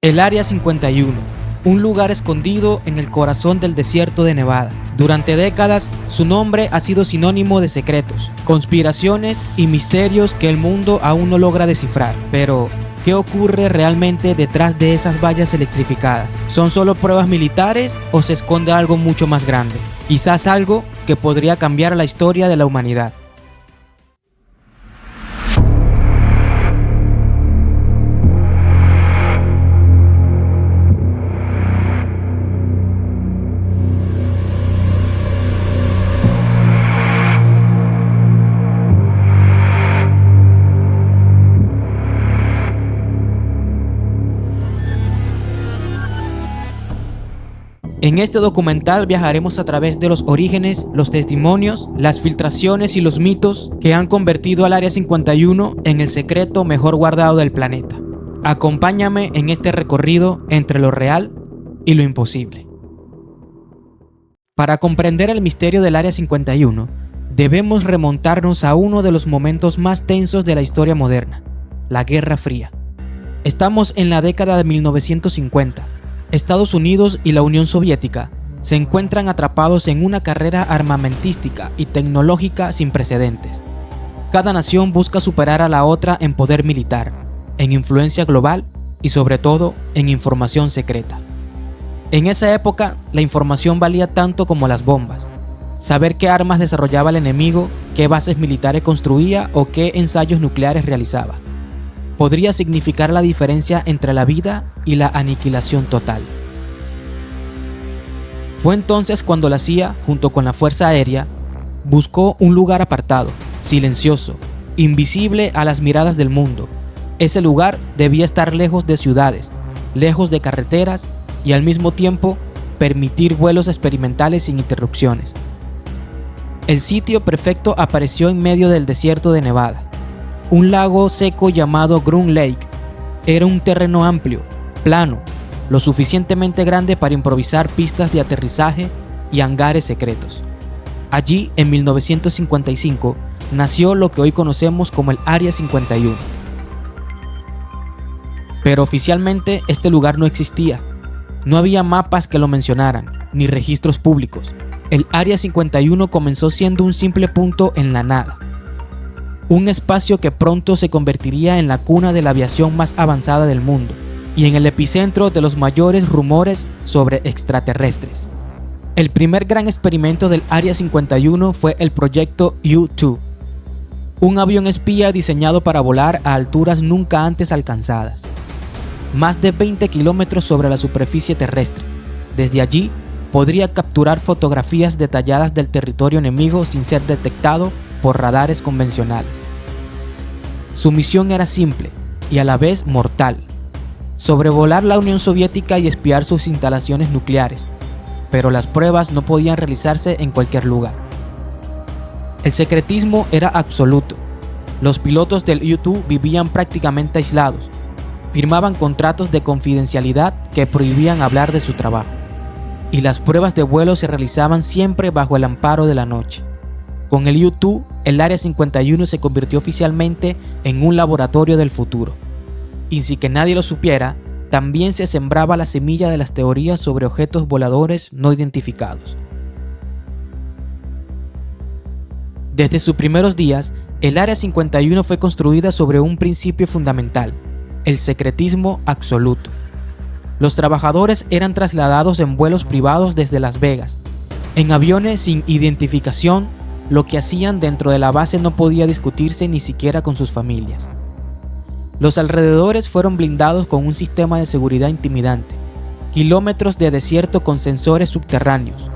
El Área 51, un lugar escondido en el corazón del desierto de Nevada. Durante décadas, su nombre ha sido sinónimo de secretos, conspiraciones y misterios que el mundo aún no logra descifrar. Pero, ¿qué ocurre realmente detrás de esas vallas electrificadas? ¿Son solo pruebas militares o se esconde algo mucho más grande? Quizás algo que podría cambiar la historia de la humanidad. En este documental viajaremos a través de los orígenes, los testimonios, las filtraciones y los mitos que han convertido al Área 51 en el secreto mejor guardado del planeta. Acompáñame en este recorrido entre lo real y lo imposible. Para comprender el misterio del Área 51, debemos remontarnos a uno de los momentos más tensos de la historia moderna, la Guerra Fría. Estamos en la década de 1950. Estados Unidos y la Unión Soviética se encuentran atrapados en una carrera armamentística y tecnológica sin precedentes. Cada nación busca superar a la otra en poder militar, en influencia global y sobre todo en información secreta. En esa época, la información valía tanto como las bombas. Saber qué armas desarrollaba el enemigo, qué bases militares construía o qué ensayos nucleares realizaba podría significar la diferencia entre la vida y la aniquilación total. Fue entonces cuando la CIA, junto con la Fuerza Aérea, buscó un lugar apartado, silencioso, invisible a las miradas del mundo. Ese lugar debía estar lejos de ciudades, lejos de carreteras y al mismo tiempo permitir vuelos experimentales sin interrupciones. El sitio perfecto apareció en medio del desierto de Nevada. Un lago seco llamado Groom Lake era un terreno amplio, plano, lo suficientemente grande para improvisar pistas de aterrizaje y hangares secretos. Allí, en 1955, nació lo que hoy conocemos como el Área 51. Pero oficialmente este lugar no existía. No había mapas que lo mencionaran, ni registros públicos. El Área 51 comenzó siendo un simple punto en la nada. Un espacio que pronto se convertiría en la cuna de la aviación más avanzada del mundo y en el epicentro de los mayores rumores sobre extraterrestres. El primer gran experimento del Área 51 fue el proyecto U-2, un avión espía diseñado para volar a alturas nunca antes alcanzadas, más de 20 kilómetros sobre la superficie terrestre. Desde allí podría capturar fotografías detalladas del territorio enemigo sin ser detectado por radares convencionales. Su misión era simple y a la vez mortal: sobrevolar la Unión Soviética y espiar sus instalaciones nucleares, pero las pruebas no podían realizarse en cualquier lugar. El secretismo era absoluto. Los pilotos del U-2 vivían prácticamente aislados, firmaban contratos de confidencialidad que prohibían hablar de su trabajo, y las pruebas de vuelo se realizaban siempre bajo el amparo de la noche. Con el U-2, el Área 51 se convirtió oficialmente en un laboratorio del futuro. Y sin que nadie lo supiera, también se sembraba la semilla de las teorías sobre objetos voladores no identificados. Desde sus primeros días, el Área 51 fue construida sobre un principio fundamental: el secretismo absoluto. Los trabajadores eran trasladados en vuelos privados desde Las Vegas, en aviones sin identificación. Lo que hacían dentro de la base no podía discutirse ni siquiera con sus familias. Los alrededores fueron blindados con un sistema de seguridad intimidante, kilómetros de desierto con sensores subterráneos,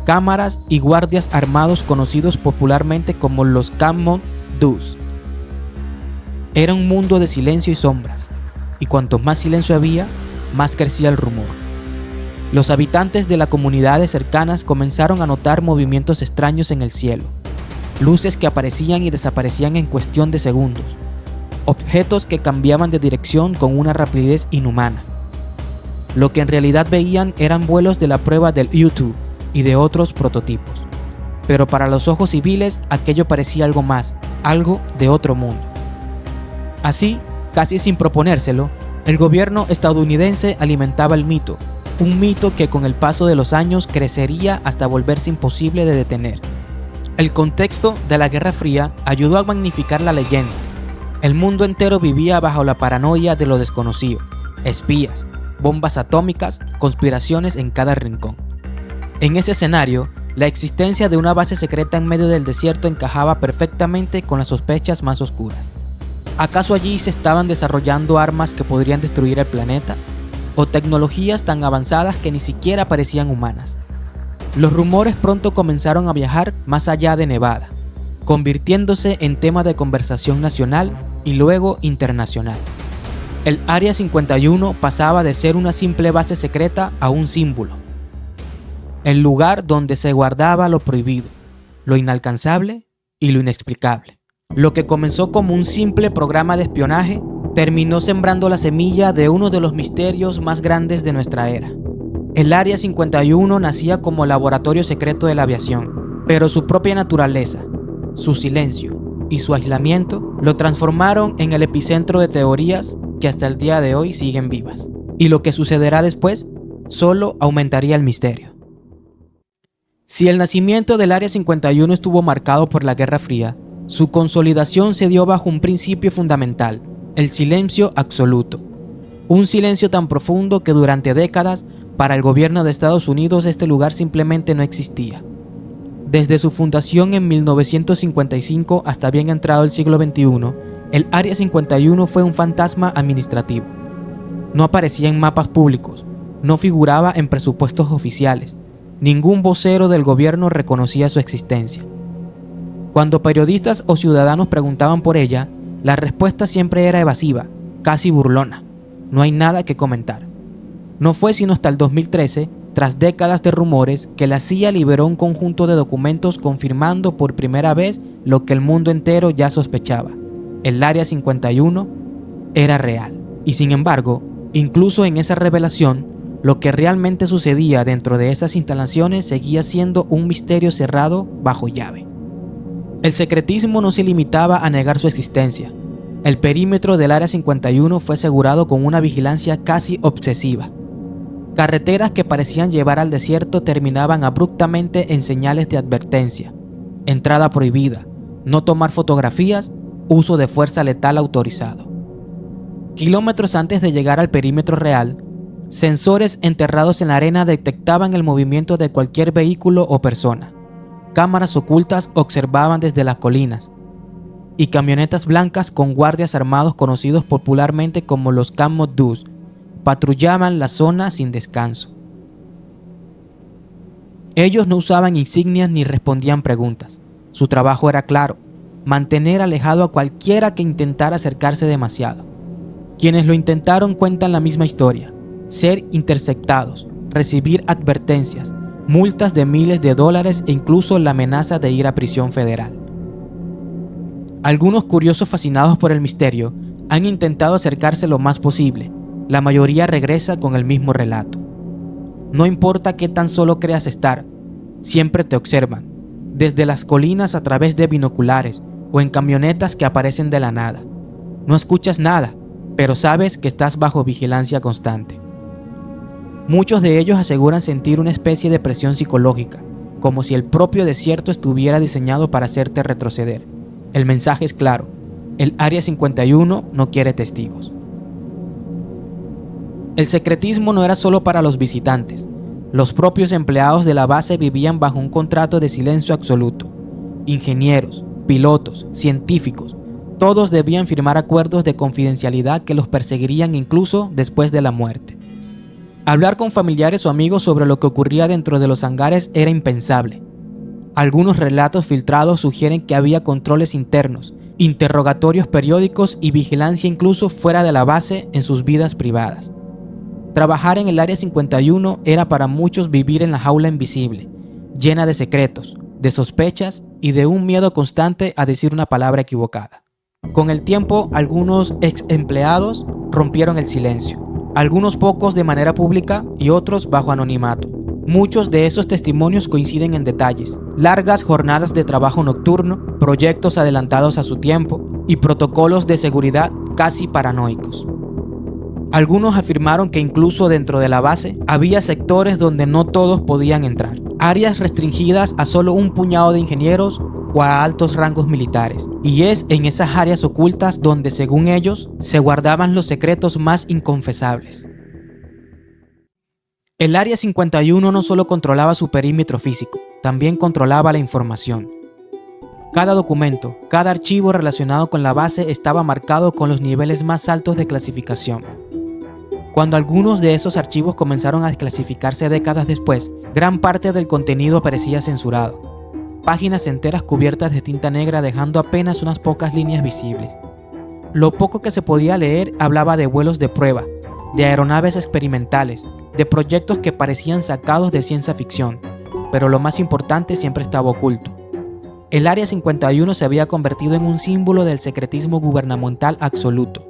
cámaras y guardias armados conocidos popularmente como los Common Do's. Era un mundo de silencio y sombras, y cuanto más silencio había, más crecía el rumor. Los habitantes de las comunidades cercanas comenzaron a notar movimientos extraños en el cielo, luces que aparecían y desaparecían en cuestión de segundos, objetos que cambiaban de dirección con una rapidez inhumana. Lo que en realidad veían eran vuelos de la prueba del U-2 y de otros prototipos, pero para los ojos civiles aquello parecía algo más, algo de otro mundo. Así, casi sin proponérselo, El gobierno estadounidense alimentaba el mito, un mito que con el paso de los años crecería hasta volverse imposible de detener. El contexto de la Guerra Fría ayudó a magnificar la leyenda. El mundo entero vivía bajo la paranoia de lo desconocido, espías, bombas atómicas, conspiraciones en cada rincón. En ese escenario, la existencia de una base secreta en medio del desierto encajaba perfectamente con las sospechas más oscuras. ¿Acaso allí se estaban desarrollando armas que podrían destruir el planeta? ¿O tecnologías tan avanzadas que ni siquiera parecían humanas? Los rumores pronto comenzaron a viajar más allá de Nevada, convirtiéndose en tema de conversación nacional y luego internacional. El Área 51 pasaba de ser una simple base secreta a un símbolo. El lugar donde se guardaba lo prohibido, lo inalcanzable y lo inexplicable. Lo que comenzó como un simple programa de espionaje terminó sembrando la semilla de uno de los misterios más grandes de nuestra era. El Área 51 nacía como laboratorio secreto de la aviación, pero su propia naturaleza, su silencio y su aislamiento lo transformaron en el epicentro de teorías que hasta el día de hoy siguen vivas. Y lo que sucederá después solo aumentaría el misterio. Si el nacimiento del Área 51 estuvo marcado por la Guerra Fría, su consolidación se dio bajo un principio fundamental: el silencio absoluto. Un silencio tan profundo que durante décadas, para el gobierno de Estados Unidos, este lugar simplemente no existía. Desde su fundación en 1955 hasta bien entrado el siglo XXI, el Área 51 fue un fantasma administrativo. No aparecía en mapas públicos, no figuraba en presupuestos oficiales, ningún vocero del gobierno reconocía su existencia. Cuando periodistas o ciudadanos preguntaban por ella, la respuesta siempre era evasiva, casi burlona: no hay nada que comentar. No fue sino hasta el 2013, tras décadas de rumores, que la CIA liberó un conjunto de documentos confirmando por primera vez lo que el mundo entero ya sospechaba: el Área 51 era real. Y sin embargo, incluso en esa revelación, lo que realmente sucedía dentro de esas instalaciones seguía siendo un misterio cerrado bajo llave. El secretismo no se limitaba a negar su existencia. El perímetro del Área 51 fue asegurado con una vigilancia casi obsesiva. Carreteras que parecían llevar al desierto terminaban abruptamente en señales de advertencia: entrada prohibida, no tomar fotografías, uso de fuerza letal autorizado. Kilómetros antes de llegar al perímetro real, sensores enterrados en la arena detectaban el movimiento de cualquier vehículo o persona. Cámaras ocultas observaban desde las colinas, y camionetas blancas con guardias armados conocidos popularmente como los Camel Doos patrullaban la zona sin descanso. Ellos no usaban insignias ni respondían preguntas. Su trabajo era claro: mantener alejado a cualquiera que intentara acercarse demasiado. Quienes lo intentaron cuentan la misma historia: ser interceptados, recibir advertencias, multas de miles de dólares e incluso la amenaza de ir a prisión federal. Algunos curiosos fascinados por el misterio han intentado acercarse lo más posible. La mayoría regresa con el mismo relato: no importa qué tan solo creas estar, siempre te observan, desde las colinas a través de binoculares o en camionetas que aparecen de la nada. No escuchas nada, pero sabes que estás bajo vigilancia constante. Muchos de ellos aseguran sentir una especie de presión psicológica, como si el propio desierto estuviera diseñado para hacerte retroceder. El mensaje es claro: el Área 51 no quiere testigos. El secretismo no era solo para los visitantes. Los propios empleados de la base vivían bajo un contrato de silencio absoluto. Ingenieros, pilotos, científicos, todos debían firmar acuerdos de confidencialidad que los perseguirían incluso después de la muerte. Hablar con familiares o amigos sobre lo que ocurría dentro de los hangares era impensable. Algunos relatos filtrados sugieren que había controles internos, interrogatorios periódicos y vigilancia incluso fuera de la base en sus vidas privadas. Trabajar en el Área 51 era para muchos vivir en la jaula invisible, llena de secretos, de sospechas y de un miedo constante a decir una palabra equivocada. Con el tiempo, algunos ex empleados rompieron el silencio, algunos pocos de manera pública y otros bajo anonimato. Muchos de esos testimonios coinciden en detalles: largas jornadas de trabajo nocturno, proyectos adelantados a su tiempo y protocolos de seguridad casi paranoicos. Algunos afirmaron que incluso dentro de la base había sectores donde no todos podían entrar, áreas restringidas a solo un puñado de ingenieros o a altos rangos militares. Y es en esas áreas ocultas donde, según ellos, se guardaban los secretos más inconfesables. El Área 51 no solo controlaba su perímetro físico, también controlaba la información. Cada documento, cada archivo relacionado con la base estaba marcado con los niveles más altos de clasificación. Cuando algunos de esos archivos comenzaron a desclasificarse décadas después, gran parte del contenido parecía censurado. Páginas enteras cubiertas de tinta negra dejando apenas unas pocas líneas visibles. Lo poco que se podía leer hablaba de vuelos de prueba, de aeronaves experimentales, de proyectos que parecían sacados de ciencia ficción, pero lo más importante siempre estaba oculto. El Área 51 se había convertido en un símbolo del secretismo gubernamental absoluto.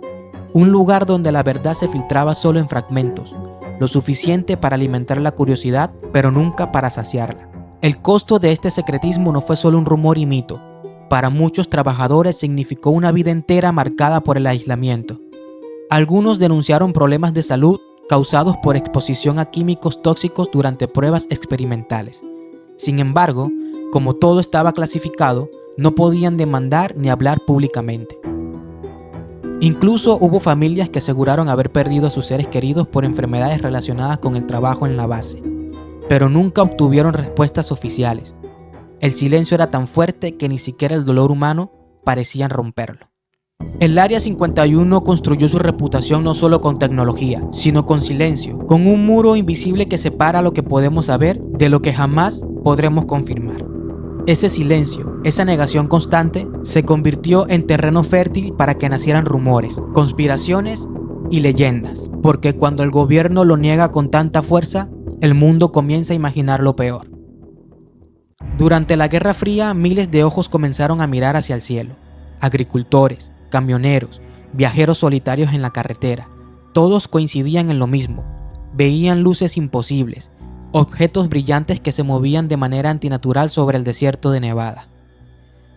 Un lugar donde la verdad se filtraba solo en fragmentos, lo suficiente para alimentar la curiosidad, pero nunca para saciarla. El costo de este secretismo no fue solo un rumor y mito. Para muchos trabajadores significó una vida entera marcada por el aislamiento. Algunos denunciaron problemas de salud causados por exposición a químicos tóxicos durante pruebas experimentales. Sin embargo, como todo estaba clasificado, no podían demandar ni hablar públicamente. Incluso hubo familias que aseguraron haber perdido a sus seres queridos por enfermedades relacionadas con el trabajo en la base, pero nunca obtuvieron respuestas oficiales. El silencio era tan fuerte que ni siquiera el dolor humano parecían romperlo. El Área 51 construyó su reputación no solo con tecnología, sino con silencio, con un muro invisible que separa lo que podemos saber de lo que jamás podremos confirmar. Ese silencio, esa negación constante, se convirtió en terreno fértil para que nacieran rumores, conspiraciones y leyendas, porque cuando el gobierno lo niega con tanta fuerza, el mundo comienza a imaginar lo peor. Durante la Guerra Fría, miles de ojos comenzaron a mirar hacia el cielo. Agricultores, camioneros, viajeros solitarios en la carretera, todos coincidían en lo mismo. Veían luces imposibles, objetos brillantes que se movían de manera antinatural sobre el desierto de Nevada.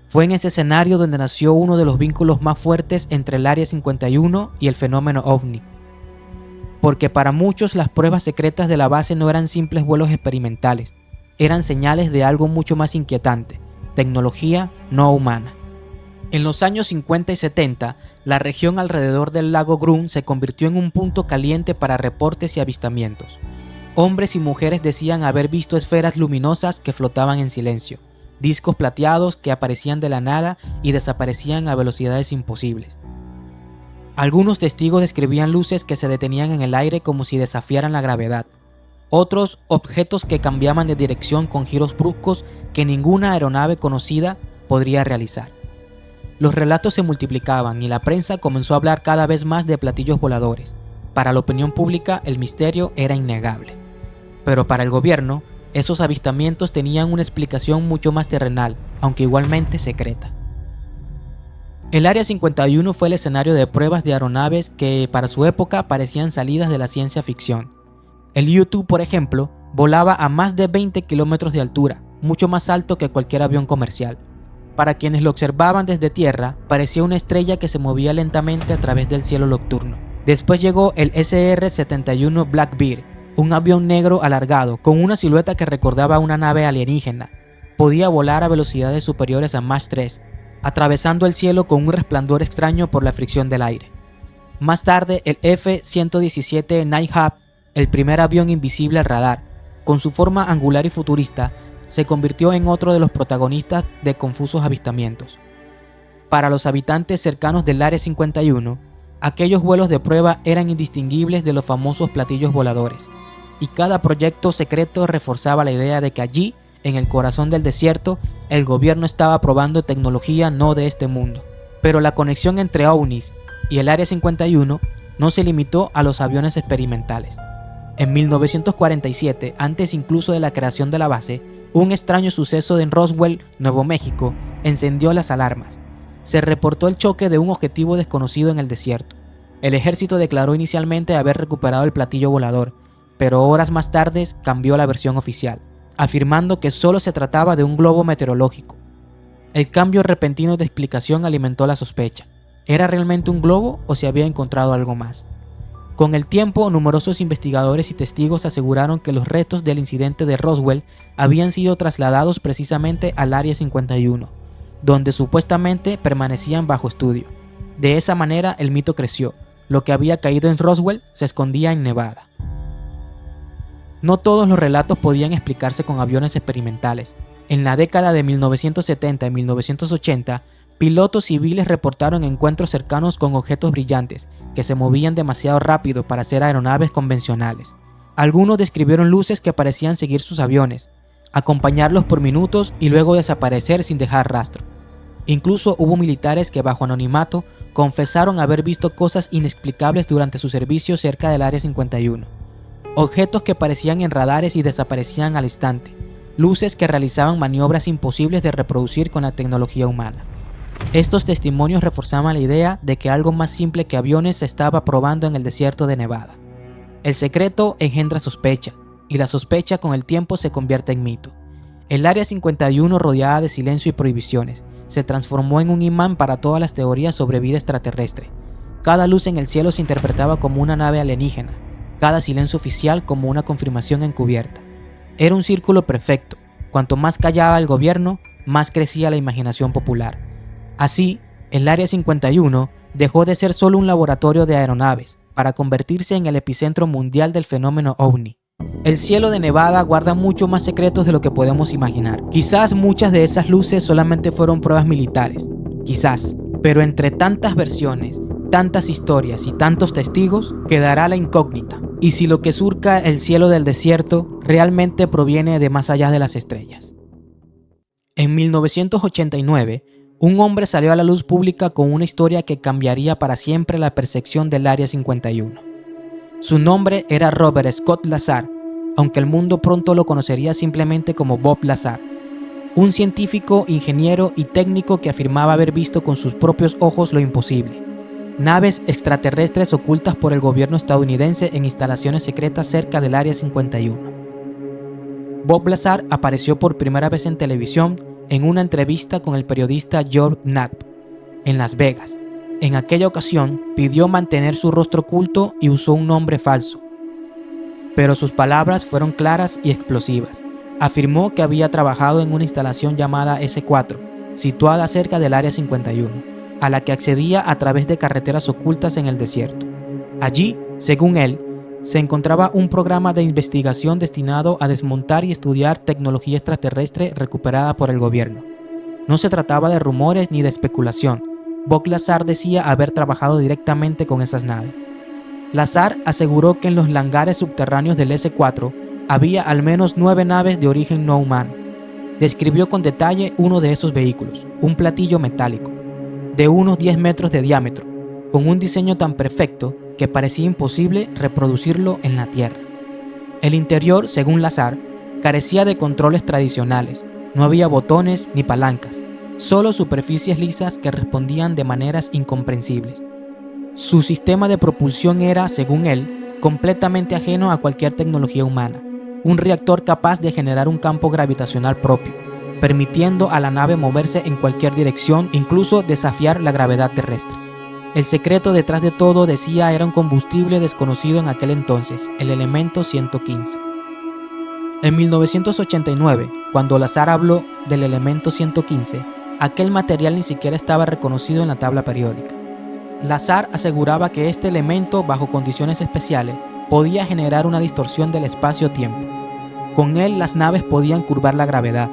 Fue en ese escenario donde nació uno de los vínculos más fuertes entre el Área 51 y el fenómeno OVNI. Porque para muchos las pruebas secretas de la base no eran simples vuelos experimentales, eran señales de algo mucho más inquietante, tecnología no humana. En los años 50 y 70, la región alrededor del lago Grun se convirtió en un punto caliente para reportes y avistamientos. Hombres y mujeres decían haber visto esferas luminosas que flotaban en silencio, discos plateados que aparecían de la nada y desaparecían a velocidades imposibles. Algunos testigos describían luces que se detenían en el aire como si desafiaran la gravedad. Otros, objetos que cambiaban de dirección con giros bruscos que ninguna aeronave conocida podría realizar. Los relatos se multiplicaban y la prensa comenzó a hablar cada vez más de platillos voladores. Para la opinión pública, el misterio era innegable. Pero para el gobierno, esos avistamientos tenían una explicación mucho más terrenal, aunque igualmente secreta. El Área 51 fue el escenario de pruebas de aeronaves que para su época parecían salidas de la ciencia ficción. El U-2, por ejemplo, volaba a más de 20 kilómetros de altura, mucho más alto que cualquier avión comercial. Para quienes lo observaban desde tierra, parecía una estrella que se movía lentamente a través del cielo nocturno. Después llegó el SR-71 Blackbird, un avión negro alargado, con una silueta que recordaba a una nave alienígena. Podía volar a velocidades superiores a Mach 3, atravesando el cielo con un resplandor extraño por la fricción del aire. Más tarde, el F-117 Nighthawk, el primer avión invisible al radar, con su forma angular y futurista, se convirtió en otro de los protagonistas de confusos avistamientos. Para los habitantes cercanos del Área 51, aquellos vuelos de prueba eran indistinguibles de los famosos platillos voladores, y cada proyecto secreto reforzaba la idea de que allí, en el corazón del desierto, el gobierno estaba probando tecnología no de este mundo. Pero la conexión entre OVNIs y el Área 51 no se limitó a los aviones experimentales. En 1947, antes incluso de la creación de la base, un extraño suceso en Roswell, Nuevo México, encendió las alarmas. Se reportó el choque de un objetivo desconocido en el desierto. El ejército declaró inicialmente haber recuperado el platillo volador, pero horas más tarde cambió la versión oficial, afirmando que solo se trataba de un globo meteorológico. El cambio repentino de explicación alimentó la sospecha. ¿Era realmente un globo o se había encontrado algo más? Con el tiempo, numerosos investigadores y testigos aseguraron que los restos del incidente de Roswell habían sido trasladados precisamente al Área 51, donde supuestamente permanecían bajo estudio. De esa manera, el mito creció. Lo que había caído en Roswell se escondía en Nevada. No todos los relatos podían explicarse con aviones experimentales. En la década de 1970 y 1980, pilotos civiles reportaron encuentros cercanos con objetos brillantes que se movían demasiado rápido para ser aeronaves convencionales. Algunos describieron luces que parecían seguir sus aviones, acompañarlos por minutos y luego desaparecer sin dejar rastro. Incluso hubo militares que bajo anonimato confesaron haber visto cosas inexplicables durante su servicio cerca del Área 51. Objetos que parecían en radares y desaparecían al instante. Luces que realizaban maniobras imposibles de reproducir con la tecnología humana. Estos testimonios reforzaban la idea de que algo más simple que aviones se estaba probando en el desierto de Nevada. El secreto engendra sospecha, y la sospecha con el tiempo se convierte en mito. El Área 51, rodeada de silencio y prohibiciones, se transformó en un imán para todas las teorías sobre vida extraterrestre. Cada luz en el cielo se interpretaba como una nave alienígena, cada silencio oficial como una confirmación encubierta. Era un círculo perfecto. Cuanto más callaba el gobierno, más crecía la imaginación popular. Así, el Área 51 dejó de ser solo un laboratorio de aeronaves para convertirse en el epicentro mundial del fenómeno OVNI. El cielo de Nevada guarda mucho más secretos de lo que podemos imaginar. Quizás muchas de esas luces solamente fueron pruebas militares, quizás, pero entre tantas versiones, tantas historias y tantos testigos, quedará la incógnita. Y si lo que surca el cielo del desierto realmente proviene de más allá de las estrellas. En 1989, un hombre salió a la luz pública con una historia que cambiaría para siempre la percepción del Área 51. Su nombre era Robert Scott Lazar, aunque el mundo pronto lo conocería simplemente como Bob Lazar, un científico, ingeniero y técnico que afirmaba haber visto con sus propios ojos lo imposible: naves extraterrestres ocultas por el gobierno estadounidense en instalaciones secretas cerca del Área 51. Bob Lazar apareció por primera vez en televisión en una entrevista con el periodista George Knapp en Las Vegas. En aquella ocasión pidió mantener su rostro oculto y usó un nombre falso. Pero sus palabras fueron claras y explosivas. Afirmó que había trabajado en una instalación llamada S4, situada cerca del Área 51, a la que accedía a través de carreteras ocultas en el desierto. Allí, según él, se encontraba un programa de investigación destinado a desmontar y estudiar tecnología extraterrestre recuperada por el gobierno. No se trataba de rumores ni de especulación. Bob Lazar decía haber trabajado directamente con esas naves. Lazar aseguró que en los hangares subterráneos del S4 había al menos 9 naves de origen no humano. Describió con detalle uno de esos vehículos, un platillo metálico, de unos 10 metros de diámetro, con un diseño tan perfecto que parecía imposible reproducirlo en la Tierra. El interior, según Lazar, carecía de controles tradicionales. No había botones ni palancas, solo superficies lisas que respondían de maneras incomprensibles. Su sistema de propulsión era, según él, completamente ajeno a cualquier tecnología humana, un reactor capaz de generar un campo gravitacional propio, permitiendo a la nave moverse en cualquier dirección, incluso desafiar la gravedad terrestre. El secreto detrás de todo, decía, era un combustible desconocido en aquel entonces, el elemento 115. En 1989, cuando Lazar habló del elemento 115, aquel material ni siquiera estaba reconocido en la tabla periódica. Lazar aseguraba que este elemento, bajo condiciones especiales, podía generar una distorsión del espacio-tiempo. Con él, las naves podían curvar la gravedad,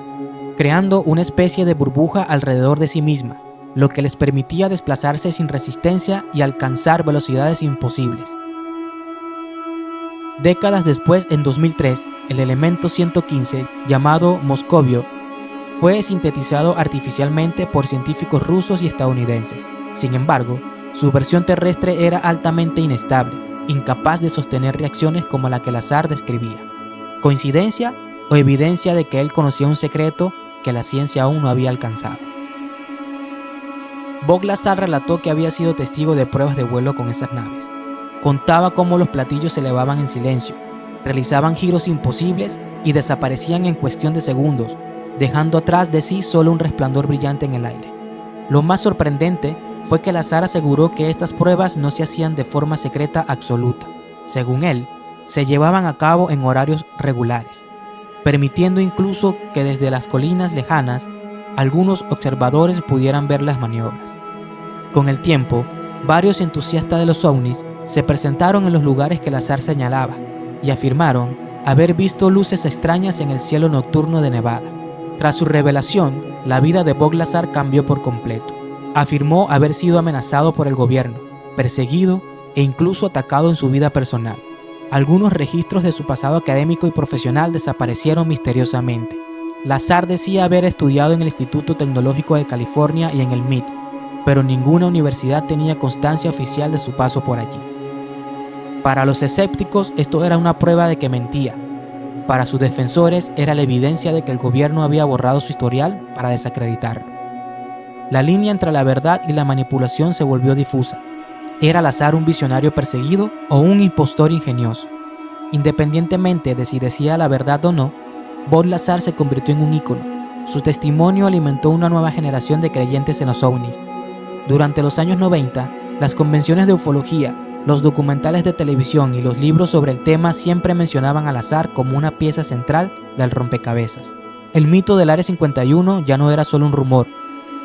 creando una especie de burbuja alrededor de sí misma, lo que les permitía desplazarse sin resistencia y alcanzar velocidades imposibles. Décadas después, en 2003, el elemento 115, llamado Moscovio, fue sintetizado artificialmente por científicos rusos y estadounidenses. Sin embargo, su versión terrestre era altamente inestable, incapaz de sostener reacciones como la que Lazar describía. ¿Coincidencia o evidencia de que él conocía un secreto que la ciencia aún no había alcanzado? Bob Lazar relató que había sido testigo de pruebas de vuelo con esas naves. Contaba cómo los platillos se elevaban en silencio, realizaban giros imposibles y desaparecían en cuestión de segundos, dejando atrás de sí solo un resplandor brillante en el aire. Lo más sorprendente fue que Lazar aseguró que estas pruebas no se hacían de forma secreta absoluta. según él, se llevaban a cabo en horarios regulares, permitiendo incluso que desde las colinas lejanas algunos observadores pudieran ver las maniobras. Con el tiempo, varios entusiastas de los ovnis se presentaron en los lugares que Lazar señalaba y afirmaron haber visto luces extrañas en el cielo nocturno de Nevada. Tras su revelación, la vida de Bob Lazar cambió por completo. Afirmó haber sido amenazado por el gobierno, perseguido e incluso atacado en su vida personal. Algunos registros de su pasado académico y profesional desaparecieron misteriosamente. Lazar decía haber estudiado en el Instituto Tecnológico de California y en el MIT, pero ninguna universidad tenía constancia oficial de su paso por allí. Para los escépticos esto era una prueba de que mentía. Para sus defensores era la evidencia de que el gobierno había borrado su historial para desacreditarlo. La línea entre la verdad y la manipulación se volvió difusa. ¿Era Lazar un visionario perseguido o un impostor ingenioso? Independientemente de si decía la verdad o no, Bob Lazar se convirtió en un ícono. Su testimonio alimentó una nueva generación de creyentes en los ovnis. Durante los años 90, las convenciones de ufología, los documentales de televisión y los libros sobre el tema siempre mencionaban a Lazar como una pieza central del rompecabezas. El mito del Área 51 ya no era solo un rumor,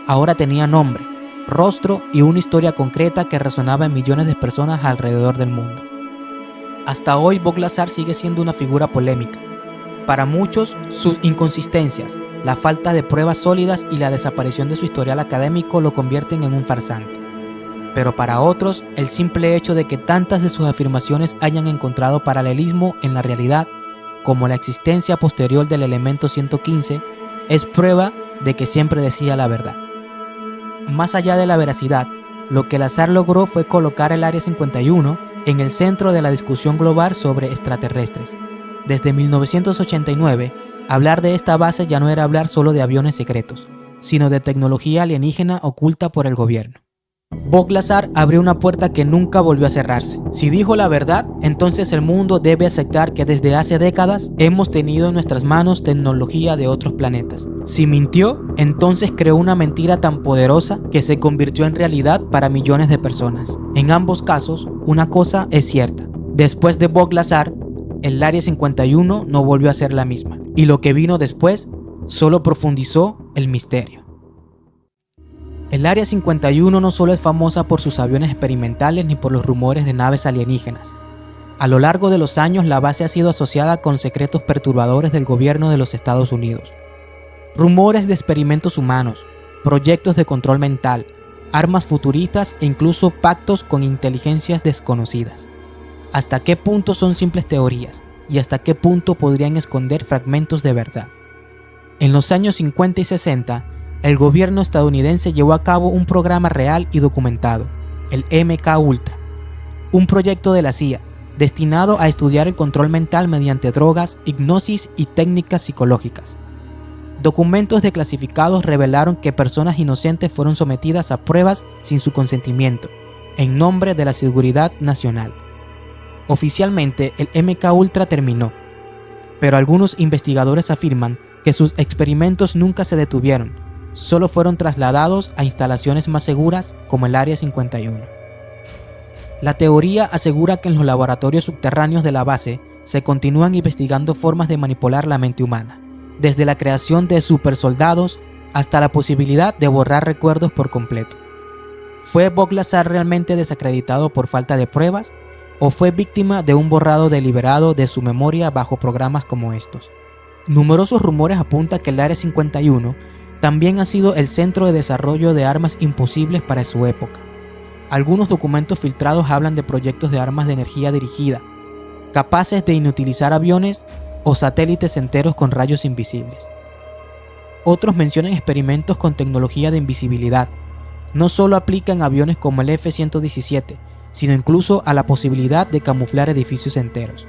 ahora tenía nombre, rostro y una historia concreta que resonaba en millones de personas alrededor del mundo. Hasta hoy Bob Lazar sigue siendo una figura polémica. Para muchos, sus inconsistencias, la falta de pruebas sólidas y la desaparición de su historial académico lo convierten en un farsante. Pero para otros, el simple hecho de que tantas de sus afirmaciones hayan encontrado paralelismo en la realidad, como la existencia posterior del elemento 115, es prueba de que siempre decía la verdad. Más allá de la veracidad, lo que Lazar logró fue colocar el Área 51 en el centro de la discusión global sobre extraterrestres. Desde 1989, hablar de esta base ya no era hablar solo de aviones secretos, sino de tecnología alienígena oculta por el gobierno. Bob Lazar abrió una puerta que nunca volvió a cerrarse. Si dijo la verdad, entonces el mundo debe aceptar que desde hace décadas hemos tenido en nuestras manos tecnología de otros planetas. Si mintió, entonces creó una mentira tan poderosa que se convirtió en realidad para millones de personas. En ambos casos, una cosa es cierta. Después de Bob Lazar, el Área 51 no volvió a ser la misma. Y lo que vino después solo profundizó el misterio. El Área 51 no solo es famosa por sus aviones experimentales ni por los rumores de naves alienígenas. A lo largo de los años, la base ha sido asociada con secretos perturbadores del gobierno de los Estados Unidos. Rumores de experimentos humanos, proyectos de control mental, armas futuristas e incluso pactos con inteligencias desconocidas. ¿Hasta qué punto son simples teorías? ¿Y hasta qué punto podrían esconder fragmentos de verdad? En los años 50 y 60, el gobierno estadounidense llevó a cabo un programa real y documentado, el MK Ultra, un proyecto de la CIA destinado a estudiar el control mental mediante drogas, hipnosis y técnicas psicológicas. Documentos desclasificados revelaron que personas inocentes fueron sometidas a pruebas sin su consentimiento, en nombre de la seguridad nacional. Oficialmente, el MK Ultra terminó, pero algunos investigadores afirman que sus experimentos nunca se detuvieron, solo fueron trasladados a instalaciones más seguras como el Área 51. La teoría asegura que en los laboratorios subterráneos de la base se continúan investigando formas de manipular la mente humana, desde la creación de supersoldados hasta la posibilidad de borrar recuerdos por completo. ¿Fue Bob Lazar realmente desacreditado por falta de pruebas o fue víctima de un borrado deliberado de su memoria bajo programas como estos? Numerosos rumores apuntan que el Área 51 también ha sido el centro de desarrollo de armas imposibles para su época. Algunos documentos filtrados hablan de proyectos de armas de energía dirigida, capaces de inutilizar aviones o satélites enteros con rayos invisibles. Otros mencionan experimentos con tecnología de invisibilidad. No solo aplican a aviones como el F-117, sino incluso a la posibilidad de camuflar edificios enteros.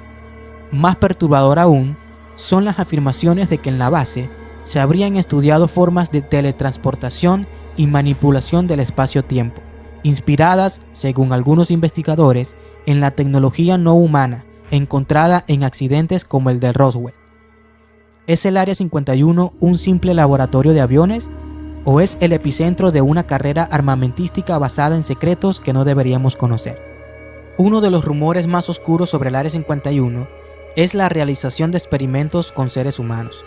Más perturbador aún son las afirmaciones de que en la base se habrían estudiado formas de teletransportación y manipulación del espacio-tiempo, inspiradas, según algunos investigadores, en la tecnología no humana encontrada en accidentes como el de Roswell. ¿Es el Área 51 un simple laboratorio de aviones? ¿O es el epicentro de una carrera armamentística basada en secretos que no deberíamos conocer? Uno de los rumores más oscuros sobre el Área 51 es la realización de experimentos con seres humanos.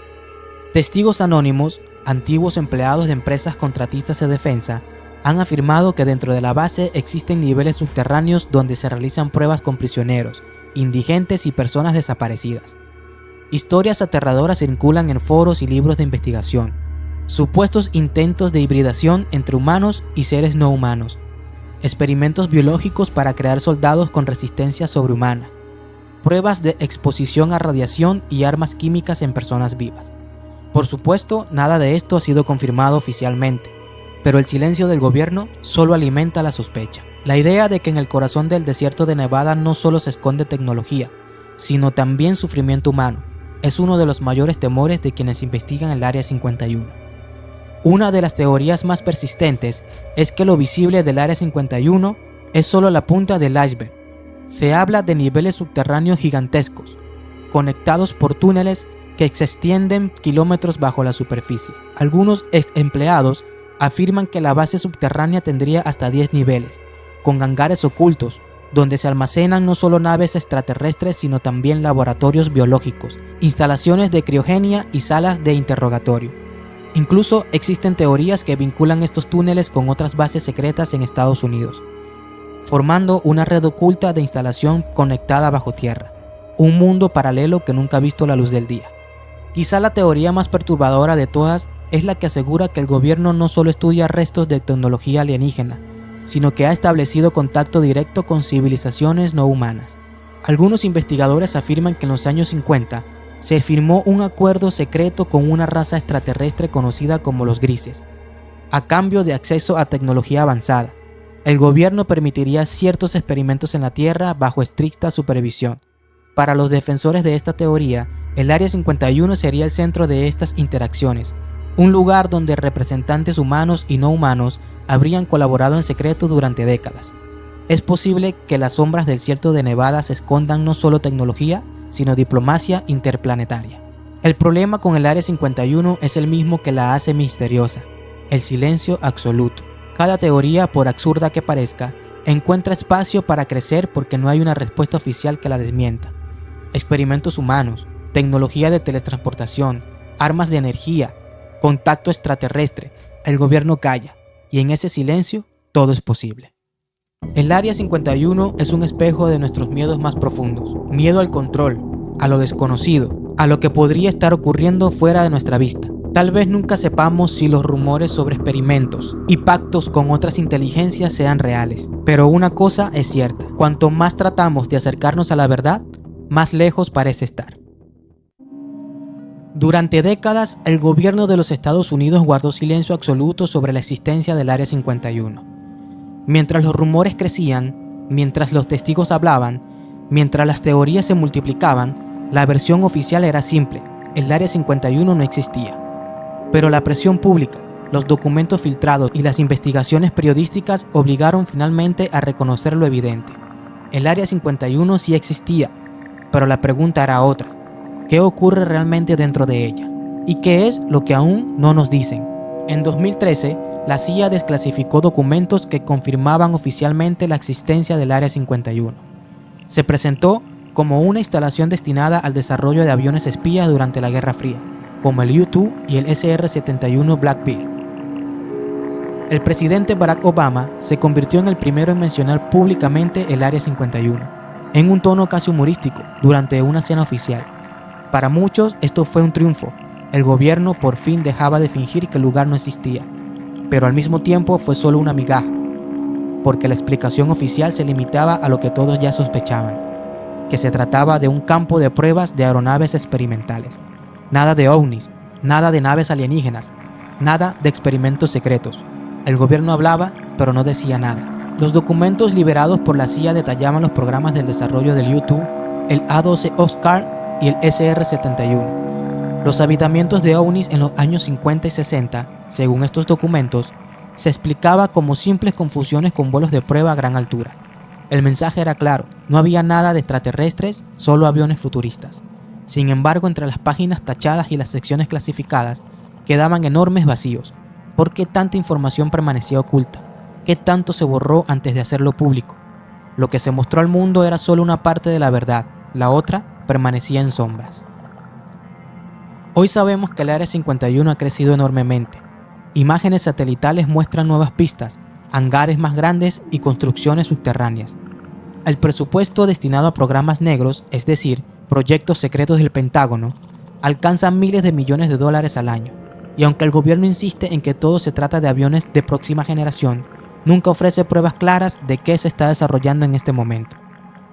Testigos anónimos, antiguos empleados de empresas contratistas de defensa, han afirmado que dentro de la base existen niveles subterráneos donde se realizan pruebas con prisioneros, indigentes y personas desaparecidas. Historias aterradoras circulan en foros y libros de investigación. Supuestos intentos de hibridación entre humanos y seres no humanos. Experimentos biológicos para crear soldados con resistencia sobrehumana. Pruebas de exposición a radiación y armas químicas en personas vivas. Por supuesto, nada de esto ha sido confirmado oficialmente, pero el silencio del gobierno solo alimenta la sospecha. La idea de que en el corazón del desierto de Nevada no solo se esconde tecnología, sino también sufrimiento humano, es uno de los mayores temores de quienes investigan el Área 51. Una de las teorías más persistentes es que lo visible del Área 51 es solo la punta del iceberg. Se habla de niveles subterráneos gigantescos, conectados por túneles que se extienden kilómetros bajo la superficie. Algunos ex empleados afirman que la base subterránea tendría hasta 10 niveles, con hangares ocultos, donde se almacenan no solo naves extraterrestres sino también laboratorios biológicos, instalaciones de criogenia y salas de interrogatorio. Incluso existen teorías que vinculan estos túneles con otras bases secretas en Estados Unidos, formando una red oculta de instalación conectada bajo tierra, un mundo paralelo que nunca ha visto la luz del día. Quizá la teoría más perturbadora de todas es la que asegura que el gobierno no solo estudia restos de tecnología alienígena, sino que ha establecido contacto directo con civilizaciones no humanas. Algunos investigadores afirman que en los años 50 se firmó un acuerdo secreto con una raza extraterrestre conocida como los grises. A cambio de acceso a tecnología avanzada, el gobierno permitiría ciertos experimentos en la Tierra bajo estricta supervisión. Para los defensores de esta teoría, el Área 51 sería el centro de estas interacciones, un lugar donde representantes humanos y no humanos habrían colaborado en secreto durante décadas. Es posible que las sombras del desierto de Nevada se escondan no solo tecnología, sino diplomacia interplanetaria. El problema con el Área 51 es el mismo que la hace misteriosa: el silencio absoluto. Cada teoría, por absurda que parezca, encuentra espacio para crecer porque no hay una respuesta oficial que la desmienta. Experimentos humanos, tecnología de teletransportación, armas de energía, contacto extraterrestre, el gobierno calla, y en ese silencio todo es posible. El Área 51 es un espejo de nuestros miedos más profundos, miedo al control, a lo desconocido, a lo que podría estar ocurriendo fuera de nuestra vista. Tal vez nunca sepamos si los rumores sobre experimentos y pactos con otras inteligencias sean reales, pero una cosa es cierta: cuanto más tratamos de acercarnos a la verdad, más lejos parece estar. Durante décadas, el gobierno de los Estados Unidos guardó silencio absoluto sobre la existencia del Área 51. Mientras los rumores crecían, mientras los testigos hablaban, mientras las teorías se multiplicaban, la versión oficial era simple: el Área 51 no existía. Pero la presión pública, los documentos filtrados y las investigaciones periodísticas obligaron finalmente a reconocer lo evidente. El Área 51 sí existía, pero la pregunta era otra: ¿qué ocurre realmente dentro de ella? ¿Y qué es lo que aún no nos dicen? En 2013, la CIA desclasificó documentos que confirmaban oficialmente la existencia del Área 51. Se presentó como una instalación destinada al desarrollo de aviones espías durante la Guerra Fría, como el U-2 y el SR-71 Blackbeard. El presidente Barack Obama se convirtió en el primero en mencionar públicamente el Área 51, en un tono casi humorístico, durante una cena oficial. Para muchos esto fue un triunfo: el gobierno por fin dejaba de fingir que el lugar no existía, pero al mismo tiempo fue solo una migaja, porque la explicación oficial se limitaba a lo que todos ya sospechaban, que se trataba de un campo de pruebas de aeronaves experimentales. Nada de ovnis, nada de naves alienígenas, nada de experimentos secretos. El gobierno hablaba, pero no decía nada. Los documentos liberados por la CIA detallaban los programas del desarrollo del U-2, el A-12 Oscar y el SR-71. Los avistamientos de ovnis en los años 50 y 60, según estos documentos, se explicaba como simples confusiones con vuelos de prueba a gran altura. El mensaje era claro: no había nada de extraterrestres, solo aviones futuristas. Sin embargo, entre las páginas tachadas y las secciones clasificadas quedaban enormes vacíos. ¿Por qué tanta información permanecía oculta? ¿Qué tanto se borró antes de hacerlo público? Lo que se mostró al mundo era solo una parte de la verdad, la otra permanecía en sombras. Hoy sabemos que el Área 51 ha crecido enormemente. Imágenes satelitales muestran nuevas pistas, hangares más grandes y construcciones subterráneas. El presupuesto destinado a programas negros, es decir, proyectos secretos del Pentágono, alcanza miles de millones de dólares al año. Y aunque el gobierno insiste en que todo se trata de aviones de próxima generación, nunca ofrece pruebas claras de qué se está desarrollando en este momento.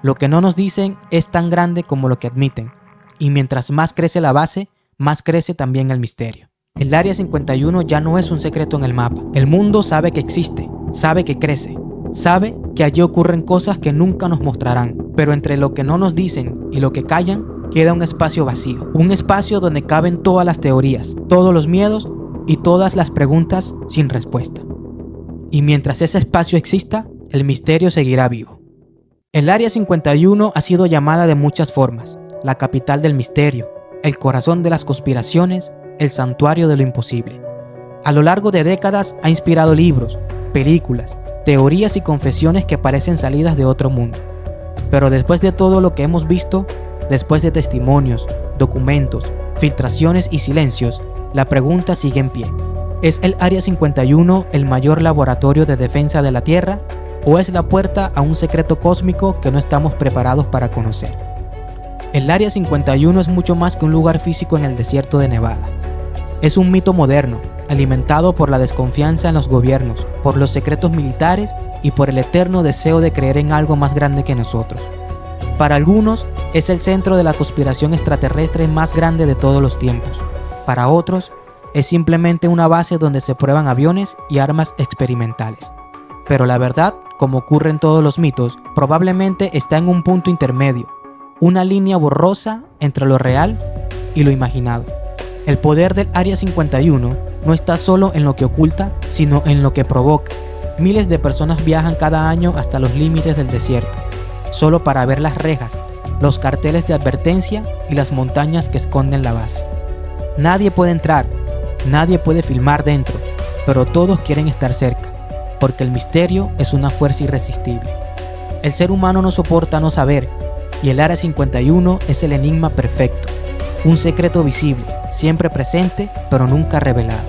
Lo que no nos dicen es tan grande como lo que admiten, y mientras más crece la base, más crece también el misterio. El Área 51 ya no es un secreto en el mapa. El mundo sabe que existe, sabe que crece, sabe que allí ocurren cosas que nunca nos mostrarán, pero entre lo que no nos dicen y lo que callan, queda un espacio vacío. Un espacio donde caben todas las teorías, todos los miedos y todas las preguntas sin respuesta. Y mientras ese espacio exista, el misterio seguirá vivo. El Área 51 ha sido llamada de muchas formas: la capital del misterio, el corazón de las conspiraciones, el santuario de lo imposible. A lo largo de décadas ha inspirado libros, películas, teorías y confesiones que parecen salidas de otro mundo. Pero después de todo lo que hemos visto, después de testimonios, documentos, filtraciones y silencios, la pregunta sigue en pie. ¿Es el Área 51 el mayor laboratorio de defensa de la Tierra? ¿O es la puerta a un secreto cósmico que no estamos preparados para conocer? El Área 51 es mucho más que un lugar físico en el desierto de Nevada. Es un mito moderno, alimentado por la desconfianza en los gobiernos, por los secretos militares y por el eterno deseo de creer en algo más grande que nosotros. Para algunos, es el centro de la conspiración extraterrestre más grande de todos los tiempos. Para otros, es simplemente una base donde se prueban aviones y armas experimentales. Pero la verdad, como ocurre en todos los mitos, probablemente está en un punto intermedio, una línea borrosa entre lo real y lo imaginado. El poder del Área 51 no está solo en lo que oculta, sino en lo que provoca. Miles de personas viajan cada año hasta los límites del desierto, solo para ver las rejas, los carteles de advertencia y las montañas que esconden la base. Nadie puede entrar, nadie puede filmar dentro, pero todos quieren estar cerca, porque el misterio es una fuerza irresistible. El ser humano no soporta no saber, y el Área 51 es el enigma perfecto, un secreto visible, siempre presente, pero nunca revelado.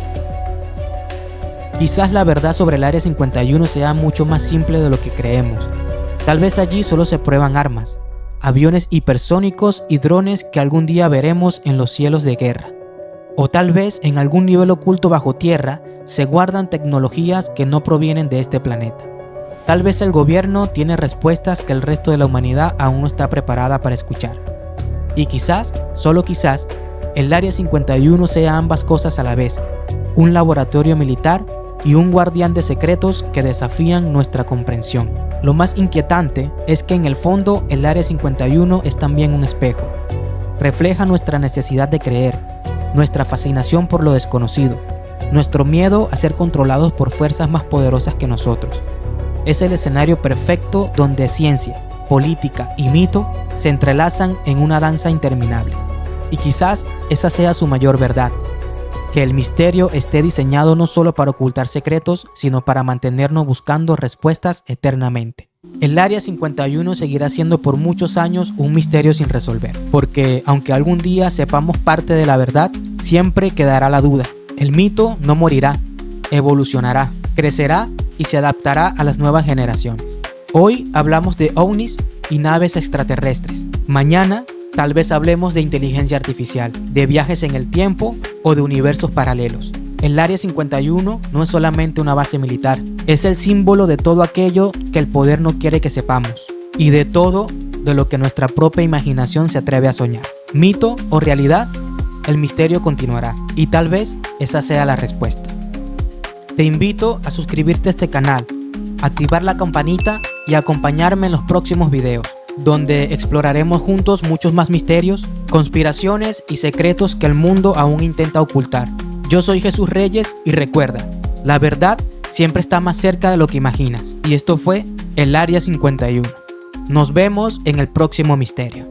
Quizás la verdad sobre el Área 51 sea mucho más simple de lo que creemos. Tal vez allí solo se prueban armas, aviones hipersónicos y drones que algún día veremos en los cielos de guerra. O tal vez en algún nivel oculto bajo tierra se guardan tecnologías que no provienen de este planeta. Tal vez el gobierno tiene respuestas que el resto de la humanidad aún no está preparada para escuchar. Y quizás, solo quizás, el Área 51 sea ambas cosas a la vez, un laboratorio militar y un guardián de secretos que desafían nuestra comprensión. Lo más inquietante es que en el fondo el Área 51 es también un espejo. Refleja nuestra necesidad de creer, nuestra fascinación por lo desconocido, nuestro miedo a ser controlados por fuerzas más poderosas que nosotros. Es el escenario perfecto donde ciencia, política y mito se entrelazan en una danza interminable. Y quizás esa sea su mayor verdad, que el misterio esté diseñado no solo para ocultar secretos, sino para mantenernos buscando respuestas eternamente. El Área 51 seguirá siendo por muchos años un misterio sin resolver, porque aunque algún día sepamos parte de la verdad, siempre quedará la duda. El mito no morirá, evolucionará, crecerá y se adaptará a las nuevas generaciones. Hoy hablamos de ovnis y naves extraterrestres. Mañana tal vez hablemos de inteligencia artificial, de viajes en el tiempo o de universos paralelos. El Área 51 no es solamente una base militar, es el símbolo de todo aquello que el poder no quiere que sepamos y de todo de lo que nuestra propia imaginación se atreve a soñar. ¿Mito o realidad? El misterio continuará y tal vez esa sea la respuesta. Te invito a suscribirte a este canal, activar la campanita y acompañarme en los próximos videos, donde exploraremos juntos muchos más misterios, conspiraciones y secretos que el mundo aún intenta ocultar. Yo soy Jesús Reyes y recuerda, la verdad siempre está más cerca de lo que imaginas. Y esto fue el Área 51. Nos vemos en el próximo misterio.